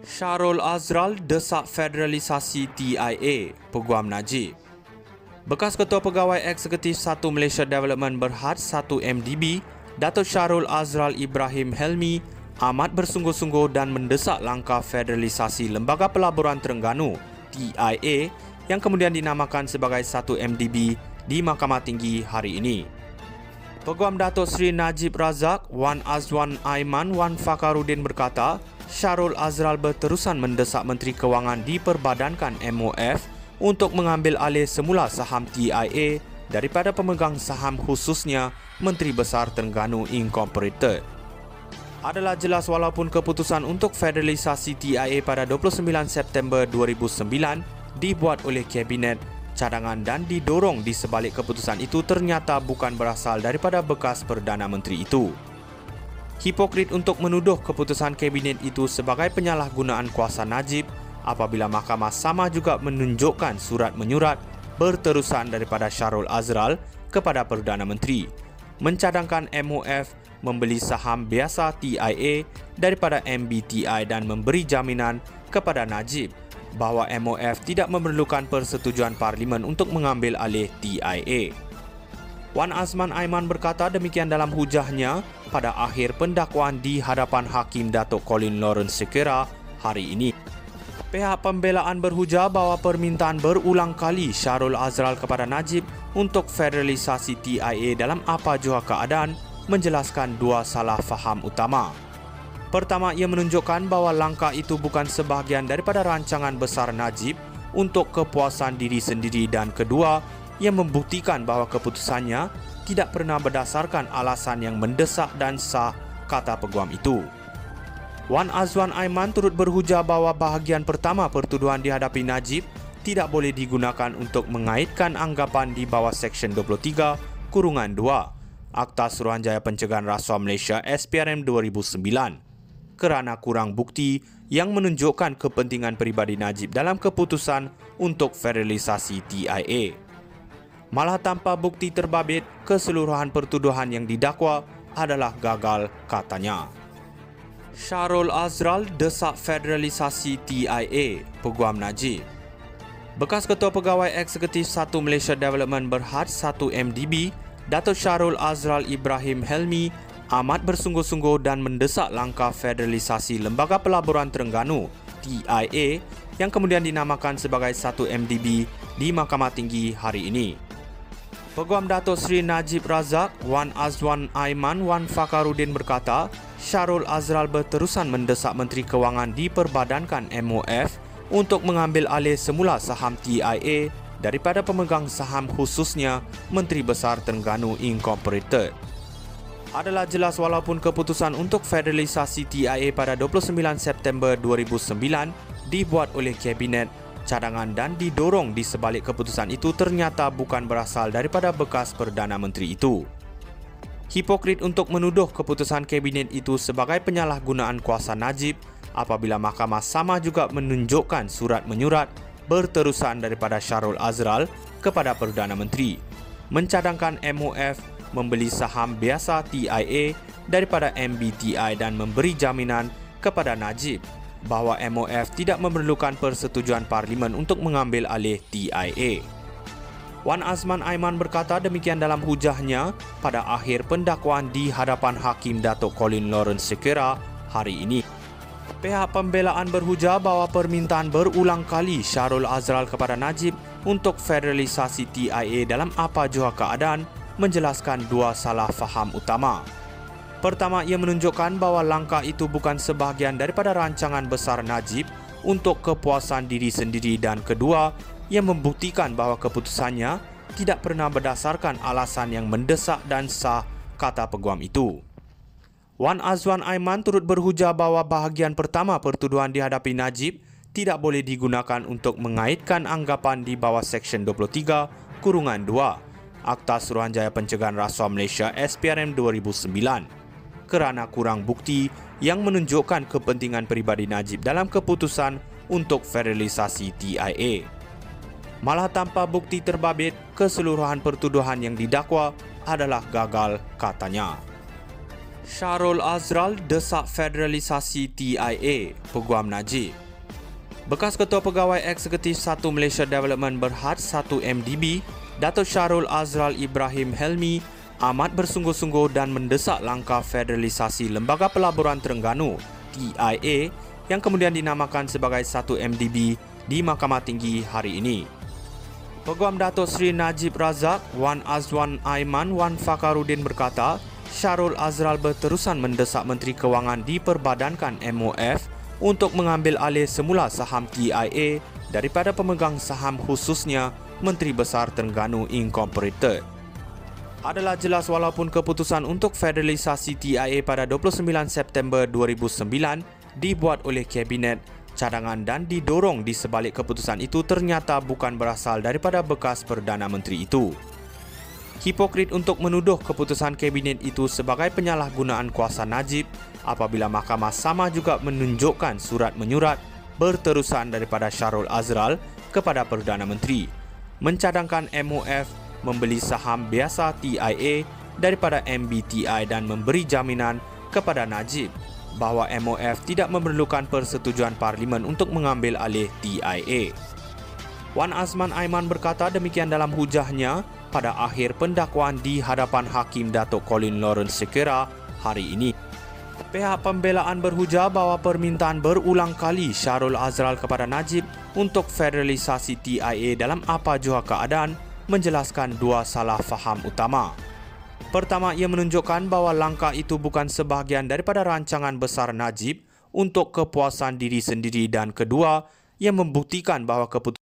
Syahrul Azral desak federalisasi TIA, Peguam Najib. Bekas Ketua Pegawai Eksekutif 1 Malaysia Development Berhad 1 MDB, Datuk Syahrul Azral Ibrahim Helmi amat bersungguh-sungguh dan mendesak langkah federalisasi Lembaga Pelaburan Terengganu TIA yang kemudian dinamakan sebagai 1 MDB di Mahkamah Tinggi hari ini. Peguam Datuk Seri Najib Razak, Wan Azwan Aiman Wan Fakarudin berkata, Syahrul Azral berterusan mendesak Menteri Kewangan diperbadankan MOF untuk mengambil alih semula saham TIA daripada pemegang saham khususnya Menteri Besar Terengganu Incorporated. Adalah jelas walaupun keputusan untuk federalisasi TIA pada 29 September 2009 dibuat oleh Kabinet cadangan dan didorong di sebalik keputusan itu ternyata bukan berasal daripada bekas Perdana Menteri itu. Hipokrit untuk menuduh keputusan Kabinet itu sebagai penyalahgunaan kuasa Najib apabila Mahkamah sama juga menunjukkan surat menyurat berterusan daripada Syahrul Azral kepada Perdana Menteri mencadangkan MOF membeli saham biasa TIA daripada MBTI dan memberi jaminan kepada Najib bahawa MOF tidak memerlukan persetujuan Parlimen untuk mengambil alih TIA. Wan Azman Aiman berkata demikian dalam hujahnya pada akhir pendakwaan di hadapan Hakim Datuk Colin Lawrence Sekera hari ini. Pihak pembelaan berhujah bahawa permintaan berulang kali Syahrul Azral kepada Najib untuk federalisasi TIA dalam apa jua keadaan menjelaskan dua salah faham utama. Pertama, ia menunjukkan bahawa langkah itu bukan sebahagian daripada rancangan besar Najib untuk kepuasan diri sendiri dan kedua, ia membuktikan bahawa keputusannya tidak pernah berdasarkan alasan yang mendesak dan sah, kata peguam itu. Wan Azwan Aiman turut berhujah bahawa bahagian pertama pertuduhan dihadapi Najib tidak boleh digunakan untuk mengaitkan anggapan di bawah Seksyen 23(2) Akta Suruhanjaya Pencegahan Rasuah Malaysia SPRM 2009 kerana kurang bukti yang menunjukkan kepentingan peribadi Najib dalam keputusan untuk federalisasi TIA. Malah tanpa bukti terbabit, keseluruhan pertuduhan yang didakwa adalah gagal, katanya. Syahrul Azral desak federalisasi TIA, Peguam Najib. Bekas Ketua Pegawai Eksekutif 1 Malaysia Development Berhad 1 MDB, Datuk Syahrul Azral Ibrahim Helmi amat bersungguh-sungguh dan mendesak langkah federalisasi Lembaga Pelaburan Terengganu TIA yang kemudian dinamakan sebagai 1 MDB di Mahkamah Tinggi hari ini. Peguam Datuk Seri Najib Razak, Wan Azwan Aiman Wan Fakarudin berkata, Syahrul Azral berterusan mendesak Menteri Kewangan diperbadankan MOF untuk mengambil alih semula saham TIA daripada pemegang saham khususnya Menteri Besar Terengganu Incorporated. Adalah jelas walaupun keputusan untuk federalisasi TIA pada 29 September 2009 dibuat oleh Kabinet cadangan dan didorong di sebalik keputusan itu ternyata bukan berasal daripada bekas Perdana Menteri itu. Hipokrit untuk menuduh keputusan Kabinet itu sebagai penyalahgunaan kuasa Najib apabila Mahkamah sama juga menunjukkan surat menyurat berterusan daripada Syahrul Azral kepada Perdana Menteri mencadangkan MOF membeli saham biasa TIA daripada MBTI dan memberi jaminan kepada Najib bahawa MOF tidak memerlukan persetujuan Parlimen untuk mengambil alih TIA. Wan Azman Aiman berkata demikian dalam hujahnya pada akhir pendakwaan di hadapan Hakim Datuk Colin Lawrence Sekera hari ini. Pihak pembelaan berhujah bahawa permintaan berulang kali Syahrul Azral kepada Najib untuk federalisasi TIA dalam apa jua keadaan menjelaskan dua salah faham utama. Pertama, ia menunjukkan bahawa langkah itu bukan sebahagian daripada rancangan besar Najib untuk kepuasan diri sendiri dan kedua, ia membuktikan bahawa keputusannya tidak pernah berdasarkan alasan yang mendesak dan sah, kata peguam itu. Wan Azwan Aiman turut berhujah bahawa bahagian pertama pertuduhan dihadapi Najib tidak boleh digunakan untuk mengaitkan anggapan di bawah Seksyen 23(2) Akta Suruhanjaya Pencegahan Rasuah Malaysia SPRM 2009 kerana kurang bukti yang menunjukkan kepentingan peribadi Najib dalam keputusan untuk federalisasi TIA. Malah tanpa bukti terbabit, keseluruhan pertuduhan yang didakwa adalah gagal, katanya. Syahrul Azral desak federalisasi TIA, Peguam Najib. Bekas Ketua Pegawai Eksekutif 1 Malaysia Development Berhad 1 MDB, Datuk Syahrul Azral Ibrahim Helmi amat bersungguh-sungguh dan mendesak langkah federalisasi Lembaga Pelaburan Terengganu TIA yang kemudian dinamakan sebagai 1 MDB di Mahkamah Tinggi hari ini. Peguam Datuk Seri Najib Razak, Wan Azwan Aiman Wan Fakarudin berkata, Syahrul Azral berterusan mendesak Menteri Kewangan diperbadankan MOF untuk mengambil alih semula saham TIA daripada pemegang saham khususnya Menteri Besar Terengganu Incorporated. Adalah jelas walaupun keputusan untuk federalisasi TIA pada 29 September 2009 dibuat oleh Kabinet cadangan dan didorong di sebalik keputusan itu ternyata bukan berasal daripada bekas Perdana Menteri itu. Hipokrit untuk menuduh keputusan Kabinet itu sebagai penyalahgunaan kuasa Najib apabila Mahkamah sama juga menunjukkan surat menyurat berterusan daripada Syahrul Azral kepada Perdana Menteri mencadangkan MOF membeli saham biasa TIA daripada MBTI dan memberi jaminan kepada Najib bahawa MOF tidak memerlukan persetujuan Parlimen untuk mengambil alih TIA. Wan Azman Aiman berkata demikian dalam hujahnya pada akhir pendakwaan di hadapan Hakim Datuk Colin Lawrence Sekera hari ini. Pihak pembelaan berhujah bahawa permintaan berulang kali Syahrul Azral kepada Najib untuk federalisasi TIA dalam apa jua keadaan menjelaskan dua salah faham utama. Pertama, ia menunjukkan bahawa langkah itu bukan sebahagian daripada rancangan besar Najib untuk kepuasan diri sendiri dan kedua, ia membuktikan bahawa keputusan